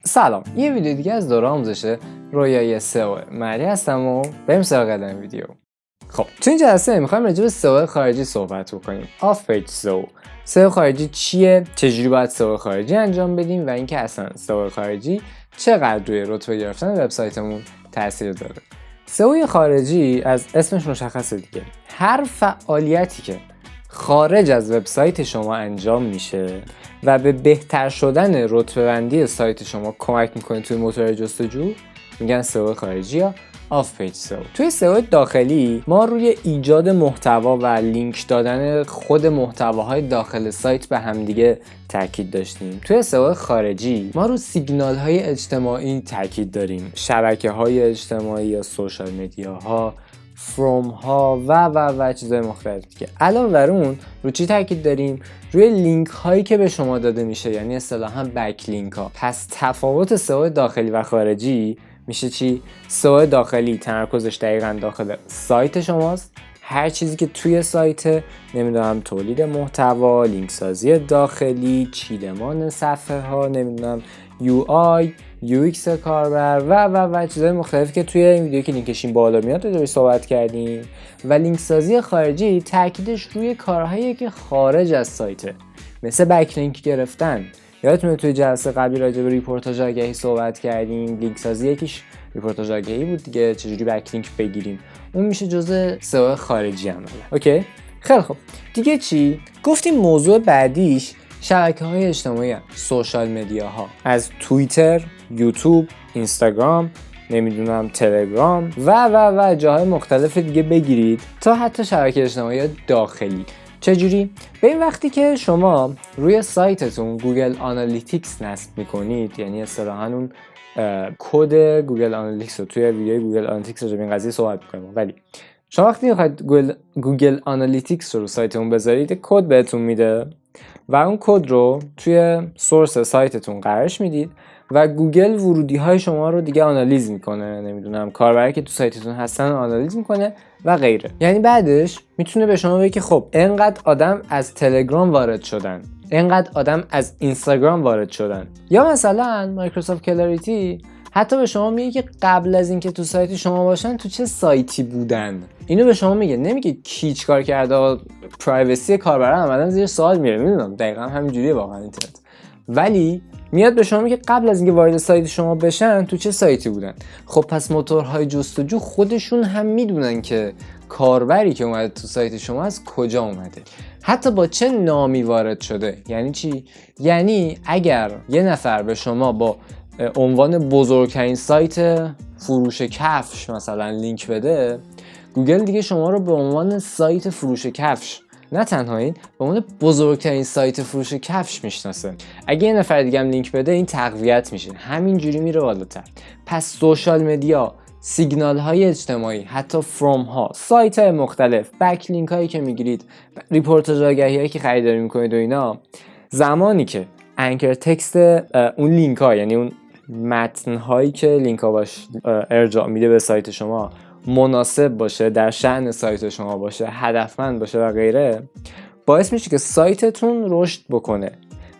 سلام، یه ویدیو دیگه از دوره آموزش رویای سئو مری هستم و بریم سراغ قدم ویدیو. خب تو این جلسه میخوایم راجع به سئو خارجی صحبت بکنیم. آف پیج سئو. سئو خارجی چیه؟ چجوری باید سئو خارجی انجام بدیم و اینکه اصلا سئو خارجی چقدر روی رتبه گرفتن وبسایتمون تاثیر داره. سئو خارجی از اسمش مشخصه دیگه. هر فعالیتی که خارج از وبسایت شما انجام میشه و به بهتر شدن رتبه‌بندی سایت شما کمک میکنه توی موتور جستجو، میگن سئو خارجی یا آف پیج سئو. توی سئو داخلی ما روی ایجاد محتوا و لینک دادن خود محتواهای داخل سایت به همدیگه تاکید داشتیم. توی سئو خارجی ما رو سیگنال های اجتماعی تاکید داریم، شبکه های اجتماعی یا سوشال مدیاها، فروم ها و چیزهای مختلف دیگه. علاوه بر اون رو چی تاکید داریم؟ روی لینک هایی که به شما داده میشه، یعنی اصطلاحاً بک لینک ها. پس تفاوت سئو داخلی و خارجی میشه چی؟ سئو داخلی تمرکزش دقیقاً داخل سایت شماست. هر چیزی که توی سایت، نمیدونم تولید محتوا، لینک سازی داخلی، چیدمان صفحه ها، نمیدونم UI UX کاربر و چیزهای مختلفی که توی این ویدیو که لینکش این بالا میاد راجعش صحبت کردیم. و لینک سازی خارجی تاکیدش روی کارهایی که خارج از سایته، مثل بک لینک گرفتن. یادتونه توی جلسه قبلی راجع به ریپورتاژ آگهی صحبت کردیم. لینک سازی یکیش ریپورتاژ آگهی بود دیگه، چجوری بک لینک بگیریم. اون میشه جزء سئو خارجی عملا. اوکی؟ خیلی خوب. دیگه چی؟ گفتیم موضوع بعدیش شبکه‌های اجتماعی، سوشال مدیاها، از توییتر، یوتیوب، اینستاگرام، نمیدونم تلگرام و جاهای مختلف دیگه بگیرید تا حتی شبکه اجتماعی داخلی. چجوری؟ به این وقتی که شما روی سایتتون گوگل آنالیتیکس نصب میکنید، یعنی اصطلاحاً اون کد گوگل آنالیتیکس رو توی ویدیوی گوگل آنالیتیکس رو به این قضیه صحبت میکنیم، ولی شما وقتی میخواید گوگل آنالیتیکس رو سایتتون بذارید، کد بهتون میده و اون کد رو توی سورس سایتتون قرارش میدید و گوگل ورودی های شما رو دیگه آنالیز میکنه، نمیدونم کاربری که تو سایتتون هستن آنالیز میکنه و غیره. یعنی بعدش میتونه به شما بگه که خب اینقدر آدم از تلگرام وارد شدن، اینقدر آدم از اینستاگرام وارد شدن. یا مثلا مایکروسافت کلاریتی حتی به شما میگه که قبل از اینکه تو سایت شما باشن تو چه سایتی بودن. اینو به شما میگه، نمیگه کی چیکار کرده. پرایوسی کاربران عملاً زیر سوال میره. میدونم دقیقاً همینجوریه واقعا اینترنت، ولی میاد به شما میگه قبل از اینکه وارد سایت شما بشن تو چه سایتی بودن. خب پس موتورهای جستجو خودشون هم میدونن که کاربری که اومده تو سایت شما از کجا اومده، حتی با چه نامی وارد شده. یعنی چی؟ یعنی اگر یه نفر به شما با عنوان بزرگترین سایت فروش کفش مثلا لینک بده، گوگل دیگه شما رو به عنوان سایت فروش کفش، نه تنها این، به عنوان بزرگترین سایت فروش کفش میشناسه. اگه یه نفر دیگه هم لینک بده، این تقویت میشه، همینجوری میره بالاتر. پس سوشال مدیا، سیگنال های اجتماعی، حتی فروم ها، سایت های مختلف، بک لینک هایی که میگیرید، ریپورتاژ آگهی هایی که خریداری میکنید و اینا، زمانی که انکر تکست اون لینک ها، یعنی اون متن هایی که لینک ها باش ارجاع میده به سایت شما، مناسب باشه، در شأن سایت شما باشه، هدفمند باشه و غیره، باعث میشه که سایتتون رشد بکنه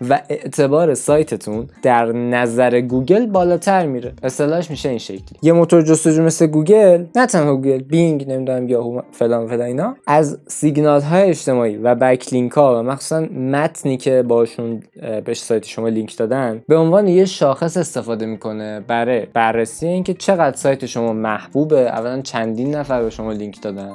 و اعتبار سایتتون در نظر گوگل بالاتر میره. اصطلاحش میشه این شکلی. یه موتور جستجو مثل گوگل، نه تنها گوگل، بینگ، نمیدونم یاهو فلان اینا، از سیگنال های اجتماعی و بک لینک ها و مخصوصا متنی که باشون به سایت شما لینک دادن به عنوان یه شاخص استفاده میکنه برای بررسی اینکه چقدر سایت شما محبوبه. اولا چندین نفر به شما لینک دادن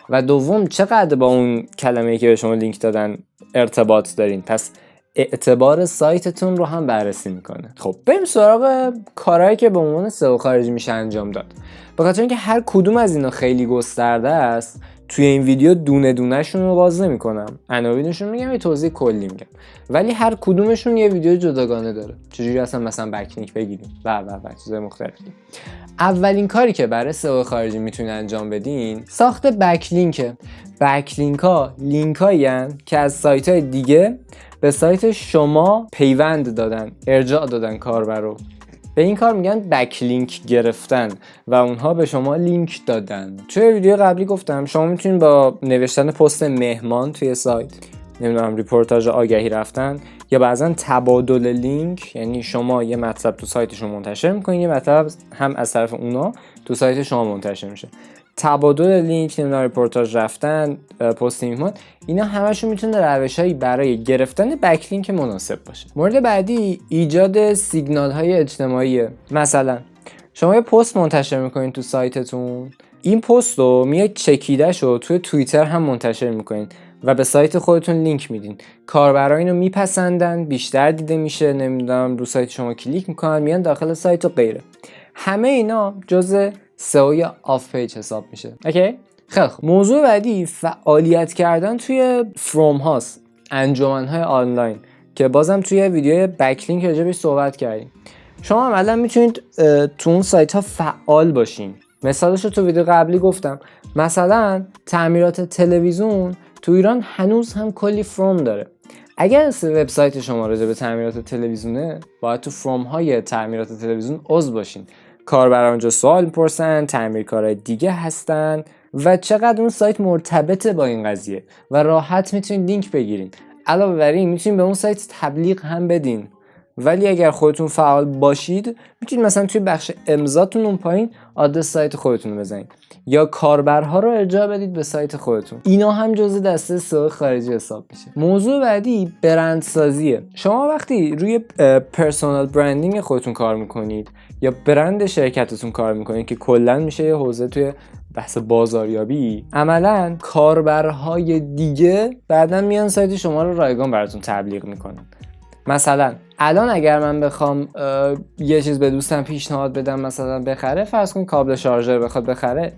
و دوم چقدر با اون کلمه‌ای که به شما لینک دادن ارتباط دارین. پس اعتبار سایتتون رو هم بررسی میکنه. خب بریم سراغ کارهایی که به عنوان سئو خارجی میشه انجام داد. به خاطر اینکه هر کدوم از اینا خیلی گسترده است، توی این ویدیو دونه دونه‌شون رو باز نمی‌کنم. عناوینشون میگم، یه توضیح کلی میگم. ولی هر کدومشون یه ویدیو جداگانه داره. چجوری اصلا مثلا بک لینک بگیریم و چیزای مختلفی. اولین کاری که برای سئو خارجی میتونید انجام بدین، ساخت بک لینک. بک لینک ها لینکایی هستن که از سایت‌های دیگه به سایت شما پیوند دادن، ارجاع دادن کاربر رو. به این کار میگن بک لینک گرفتن و اونها به شما لینک دادن. توی ویدیو قبلی گفتم شما میتونید با نوشتن پست مهمان توی سایت، نمیدونم ریپورتاژ آگهی رفتن، یا بعضا تبادل لینک، یعنی شما یه مطلب تو سایتشون منتشر میکنین، یه مطلب هم از طرف اونا تو سایت شما منتشر میشه. تبادل لینک، نمیدونم رپورتاج رفتن، پست ایمان، اینا همشون میتونه روش‌هایی برای گرفتن بک لینک مناسب باشه. مورد بعدی ایجاد سیگنال های اجتماعیه. مثلا شما یه پست منتشر میکنین تو سایتتون، این پست رو میاد چکیده‌ش رو توی توییتر هم منتشر میکنین و به سایت خودتون لینک میدین. کاربرا اینو میپسندن، بیشتر دیده میشه، نمیدونم رو سایت شما کلیک میکنن، میان داخل سایت و غیره. همه اینا جزء سئو یا آف پیج حساب میشه. اوکی؟ خیلی خوب. موضوع بعدی فعالیت کردن توی فروم هاست، انجمن‌های آنلاین، که بازم توی ویدیو بک لینک راجع بهش صحبت کردیم. شما عملاً میتونید تو اون سایت ها فعال باشین. مثالش رو تو ویدیو قبلی گفتم. مثلا تعمیرات تلویزیون تو ایران هنوز هم کلی فروم داره. اگر وبسایت شما راجع به تعمیرات تلویزیونه، باید تو فروم های تعمیرات تلویزیون عضو باشین. کاربران اونجا سوال میپرسن، تعمیرکارای دیگه هستن و چقدر اون سایت مرتبطه با این قضیه و راحت میتونید لینک بگیرین. علاوه بر این میتونید به اون سایت تبلیغ هم بدین. ولی اگر خودتون فعال باشید، میتونید مثلا توی بخش امضاتون اون پایین آدرس سایت خودتون رو بزنید یا کاربرها رو ارجاع بدید به سایت خودتون. اینا هم جزء دسته سئو خارجی حساب میشه. موضوع بعدی برندسازیه. شما وقتی روی پرسونال برندینگ خودتون کار میکنید یا برند شرکتتون کار میکنید که کلا میشه یه حوزه توی بحث بازاریابی، عملاً کاربرهای دیگه بعداً میان سایت شما رو رایگان براتون تبلیغ میکنن. مثلا الان اگر من بخوام یه چیز به دوستم پیشنهاد بدم، مثلا بخره، فرض کن کابل شارژر بخواد بخره،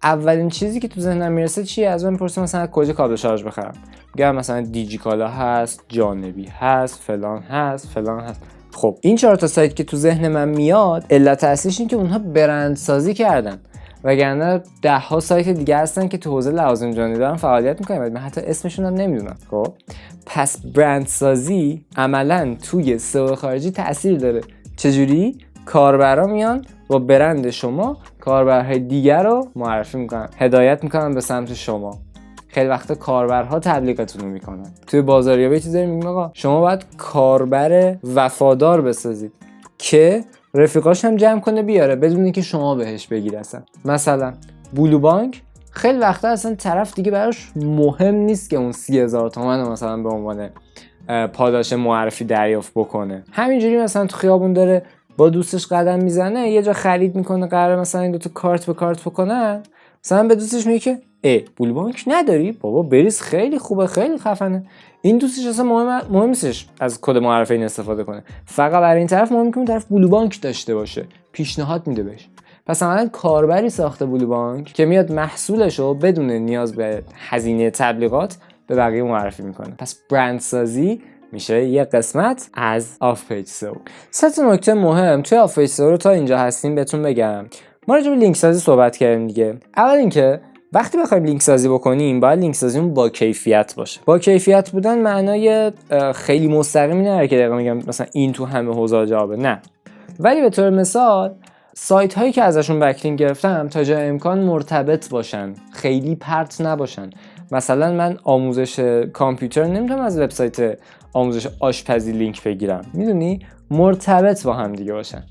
اولین چیزی که تو ذهنم میرسه چیه؟ از من میپرسه مثلا کجا کابل شارژ بخرم؟ میگم مثلا دیجیکالا هست، جانبی هست، فلان هست، فلان هست. خب این 4 تا سایت که تو ذهن من میاد، علت اصلیش این که اونها برندسازی کردن، وگرنه 10 ها سایت دیگه هستن که تو حوزه لوازم جانی دارن فعالیت میکنن، من حتی اسمشون هم نمیدونم. خب پس برندسازی عملاً توی سئو خارجی تأثیر داره. چجوری؟ کاربرا میان با برند شما کاربرهای دیگر رو معرفی میکنن، هدایت میکنن به سمت شما. خیلی وقتا کاربرها تبلیغتون رو میکنن. توی بازاریابی چیزی داریم میگیم آقا شما باید کاربر وفادار بسازید که رفیقاش هم جمع کنه بیاره بدون اینکه شما بهش بگید. مثلا بلو بانک خیلی وقتا اصلا طرف دیگه براش مهم نیست که اون 30,000 تومان رو مثلا به عنوان پاداش معرفی دریافت بکنه. همینجوری مثلا تو خیابون داره با دوستش قدم میزنه، یه جا خرید میکنه، قراره مثلا این دوتا کارت به کارت بکنن، مثلا به دوستش میگه که بلو بانک نداری؟ بابا بریز، خیلی خوبه، خیلی خفنه. این دوستش اصلا مهم نیستش از کد معرفی این استفاده کنه، فقط برای این طرف مهمه که اون طرف بلو بانک داشته باشه، پیشنهاد میده بهش. پس عملاً کاربری ساخته بلو بانک که میاد محصولش رو بدون نیاز به هزینه تبلیغات به بقیه معرفی میکنه. پس برندسازی میشه یه قسمت از آف پیج سئو. 3 نکته مهم توی آف پیج سئو رو تا اینجا هستیم بهتون بگم. ما راجع به لینک سازی صحبت کردیم دیگه. اول اینکه وقتی بخوایم لینک سازی بکنیم، باید لینک سازیمون با کیفیت باشه. با کیفیت بودن معنای خیلی مستقیمی نداره که دقیقاً میگم مثلا این تو همه حوزه جوابه، نه. ولی به طور مثال سایت هایی که ازشون بکلینک گرفتم تا جای امکان مرتبط باشن، خیلی پرت نباشن. مثلا من آموزش کامپیوتر نمیتونم از وبسایت آموزش آشپزی لینک بگیرم، میدونی؟ مرتبط با هم دیگه باشن.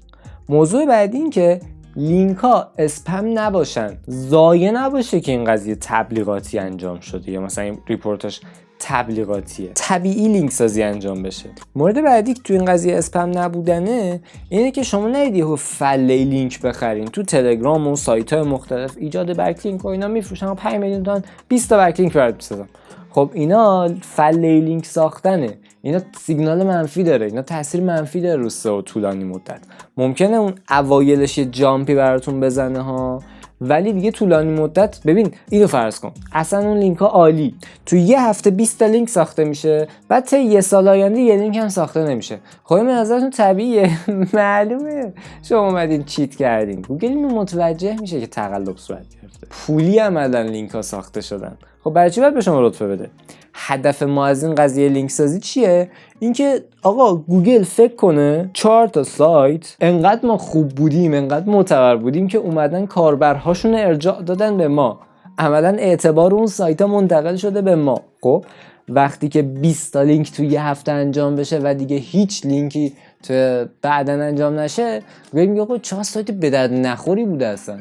موضوع بعدی این که لینک ها اسپم نباشن، ضایع نباشه که این قضیه تبلیغاتی انجام شده یا مثلا این ریپورتاش تبلیغاتیه، طبیعی لینک سازی انجام بشه. مورد بعدی که تو این قضیه اسپم نبودنه اینه که شما نرید یهو فله لینک بخرین. تو تلگرام و سایت های مختلف ایجاد بک لینک و اینا میفروشن، 5 میلیون تومان 20 تا بک لینک برات میسازن. خب اینا فله لینک ساختنه، اینا سیگنال منفی داره، اینا تاثیر منفی داره رو سئو طولانی مدت. ممکنه اون اوایلش یه جامپی براتون بزنه ها، ولی دیگه طولانی مدت. ببین اینو فرض کن اصلا اون لینک ها عالی، تو یه هفته 20 تا لینک ساخته میشه، بعد تا یه سال آینده یه لینک هم ساخته نمیشه. خب به نظرتون طبیعیه؟ معلومه شما اومدین چیت کردین. گوگل اینو متوجه میشه که تقلب صورت گرفته، پولی عملاً لینک ها ساخته شدن. خب برای چی باید به شما لطفه بده؟ هدف ما از این قضیه لینک سازی چیه؟ اینکه آقا گوگل فکر کنه 4 تا سایت انقدر ما خوب بودیم، انقدر معتبر بودیم که اومدن کاربرهاشون ارجاع دادن به ما، عملاً اعتبار اون سایت ها منتقل شده به ما. خب وقتی که 20 تا لینک توی یه هفته انجام بشه و دیگه هیچ لینکی تو بعداً انجام نشه، میگه آقا چه سایت به درد نخوری بوده اصلا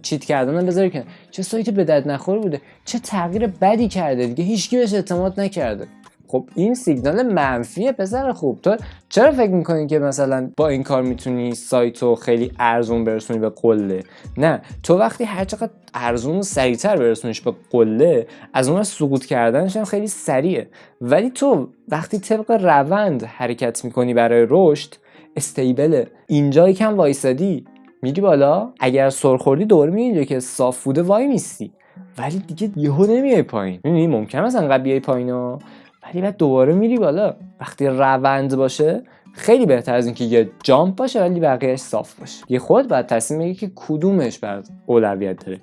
چیت کردن بذاری کنه، چه سایت به درد نخوری بوده، چه تغییر بدی کرده، دیگه هیچکی بهش اعتماد نکرده. خب این سیگنال منفیه پسر خوب. تو چرا فکر میکنی که مثلا با این کار میتونی سایتو خیلی ارزون برسونی به قله؟ نه، تو وقتی هر چقدر ارزون و سریعتر برسونیش به قله، از اون سقوط کردنش هم خیلی سریعه. ولی تو وقتی طبق روند حرکت میکنی برای رشد، استیبله، اینجا یکم وایسادی میری بالا، اگر سرخوردی دوباره میری که صاف بوده وای میستی، ولی دیگه یهو نمیای پایین. میبینی ممکنه مثلا انقدر بیای پایینا، ولی بعد دوباره میری بالا. وقتی روند باشه خیلی بهتر از اینکه یه جامپ باشه ولی بقیه‌اش صاف باشه. یه خود بعد تصمیم بگیری که کدومش بر اولویت داره.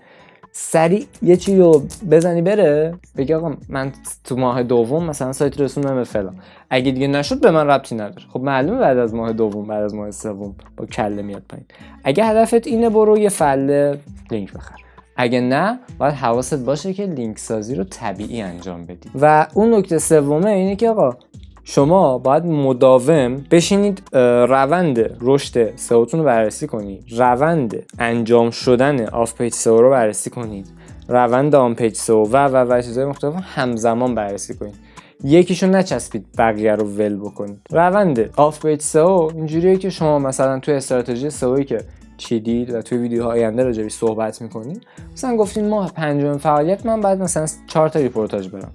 سریع یه چیزی رو بزنی بره، بگی آقا من تو ماه دوم مثلا سایت رسوندم به فلان، اگه دیگه نشد به من ربطی نداره. خب معلومه بعد از ماه دوم، بعد از ماه سوم با کله میاد پایین. اگه هدفت اینه برو یه فله لینک بخر، اگه نه باید حواست باشه که لینک سازی رو طبیعی انجام بدی. و اون نکته سومه اینه که آقا شما باید مداوم بشینید روند رشد سئوتون رو بررسی کنید، روند انجام شدن آف پیج سئو رو بررسی کنید، روند آن پیج سئو و چیزهای مختلف همزمان بررسی کنید. یکیشو نچسبید بقیه رو ول بکنید. روند آف پیج سئو اینجوریه که شما مثلا توی استراتژی سئویی که چیدید و توی ویدیوهای آینده راجعش صحبت می‌کنید، مثلا گفتین ماه پنجم فعالیت من بعد مثلا 4 تا ریپورتاج برم،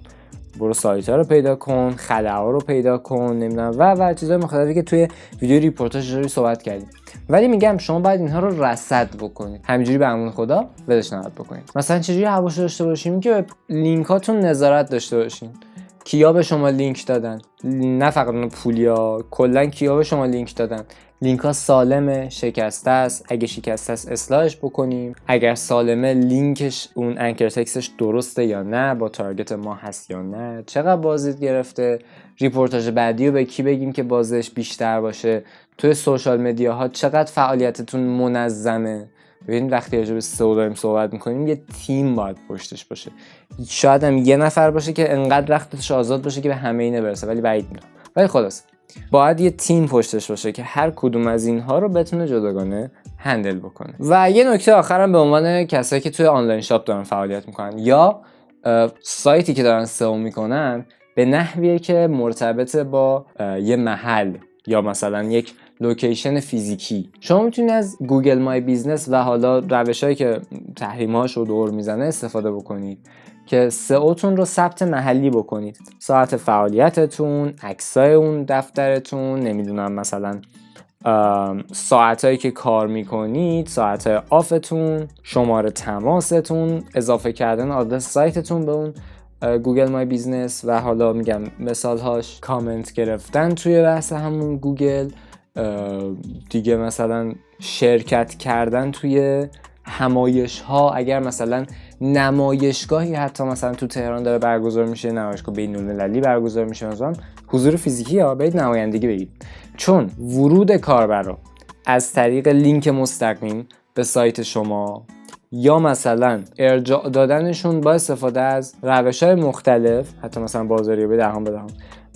برو سایت‌ها رو پیدا کن، خلاها رو پیدا کن، نمیدونم و چیزای مختلفی که توی ویدیو ریپورتاج رو صحبت کردیم. ولی میگم شما باید اینها رو رصد بکنید، همینجوری به امون خدا ولش نباید بکنید. مثلا چجوری حواس داشته باشیم که لینکاتون نظارت داشته باشین، کیا به شما لینک دادن، نه فقط اون پولیا، کلا کیا به شما لینک دادن، لینک ها سالمه، شکسته است، اگه شکسته است اصلاحش بکنیم، اگر سالمه لینکش اون انکر تکستش درسته یا نه، با تارگت ما هست یا نه، چقدر بازدید گرفته، ریپورتاج بعدی رو به کی بگیم که بازش بیشتر باشه، توی سوشال مدیاها چقدر فعالیتتون منظمه. ببین وقتی راجع به سئو داریم صحبت می‌کنیم یه تیم باید پشتش باشه، شاید هم یه نفر باشه که انقدر وقتش آزاد باشه که به همه اینا برسه، ولی بعید میدونم. ولی خلاص باید یه تیم پشتش باشه که هر کدوم از اینها رو بتونه جداگانه هندل بکنه. و یه نکته آخرم به عنوان کسایی که توی آنلاین شاپ دارن فعالیت میکنن یا سایتی که دارن سئو میکنن به نحویه که مرتبط با یه محل یا مثلا یک لوکیشن فیزیکی. شما میتونید از گوگل مای بیزنس و حالا روشایی که تحریم‌هاش رو دور میزنه استفاده بکنید که سئوتون رو ثبت محلی بکنید، ساعت فعالیتتون، عکسای اون دفترتون، نمیدونم مثلا ساعتایی که کار میکنید، ساعت آفتون، شماره تماستون، اضافه کردن آدرس سایتتون به اون گوگل مای بیزنس و حالا میگم مثالهاش کامنت گرفتن توی بحث همون گوگل، دیگه مثلا شرکت کردن توی همایش ها، اگر مثلا نمایشگاهی حتی مثلا تو تهران داره برگزار میشه، نمایشگاه بین‌المللی برگزار میشه، مثلا حضور فیزیکی ها برید نمایندگی بگید، چون ورود کاربرا از طریق لینک مستقیم به سایت شما یا مثلا ارجاع دادنشون با استفاده از روش‌های مختلف، حتی مثلا بازاریابی درهم بدهم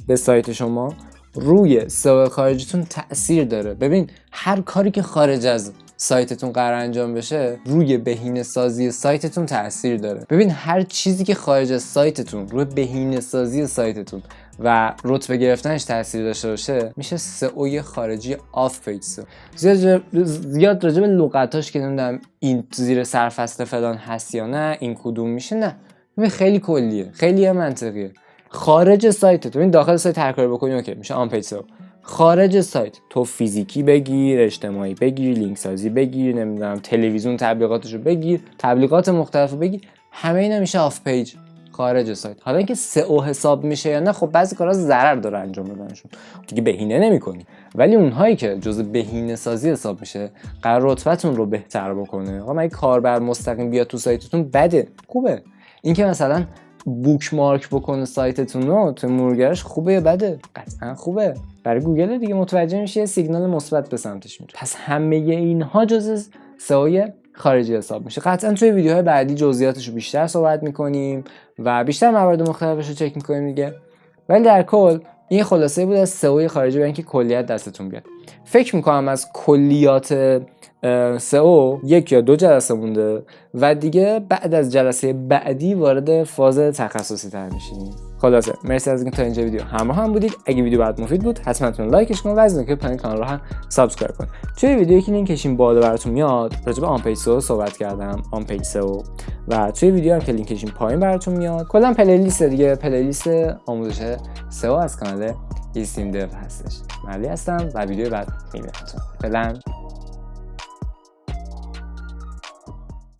به سایت شما، روی سئو خارجیتون تأثیر داره. ببین هر کاری که خارج از سایتتون قرار انجام بشه روی بهینه سازی سایتتون تأثیر داره. ببین هر چیزی که خارج از سایتتون روی بهینه سازی سایتتون و رتبه گرفتنش تأثیر داشته باشه میشه سئو خارجی آف پیج سئو. زیاد راجع به لغتاش که نمیدونم این زیر سرفصل فلان هست یا نه، این کدوم میشه، نه ببین خیلی کلیه، خیلی منطقیه. خارج سایت تو، این داخل سایت هر کاری بکنی اوکی میشه آن پیج سئو. خارج سایت تو فیزیکی بگیر، اجتماعی بگیر، لینک سازی بگیر، نمیدونم تلویزیون تبلیغاتشو بگیر، تبلیغات مختلفو بگیر، همه اینا میشه آف پیج خارج سایت. حالا اینکه سئو حساب میشه یا نه، خب بعضی کارا ضرر داره انجام دادنشون، دیگه بهینه نمیکنی، ولی اونهایی که جزء بهینه سازی حساب میشه قرار رتبتون رو بهتر بکنه. آقا مگه کاربر مستقیم بیاد تو سایتتون بده؟ خوبه. اینکه مثلا بوک مارک بکنه سایتتون رو تو مرورگرش خوبه یا بده؟ قطعا خوبه. برای گوگل دیگه متوجه میشه سیگنال مثبت به سمتش میره. پس همه اینها جزء سئو خارجی حساب میشه. قطعا توی ویدیوهای بعدی جزئیاتش رو بیشتر صحبت میکنیم و بیشتر موارد مختلفش رو چک میکنیم دیگه. ولی در کل این خلاصه بود از سئو خارجی برای اینکه کلیت دستتون بیاد. فکر میکنم از کلیات سئو 1 یا 2 جلسه مونده و دیگه بعد از جلسه بعدی وارد فاز تخصصی تر میشیم. خلاصه مرسی از اینکه تا اینجا ویدیو همراه هم بودید. اگه ویدیو برات مفید بود حتما لایکش کن و از اینکه کانال رو هم سابسکرایب کن. توی ویدیویی که لینکش این بالا براتون میاد راجع به آن پیج سئو صحبت کردم، آن پیج سئو، و توی ویدیو هم که لینکش این پایین براتون میاد کلا پلیلیست دیگه، پلیلیست آموزش سئو از کانال ایستیم دو هستش. ملی هستم و ویدیو بعد میبینم. فعلا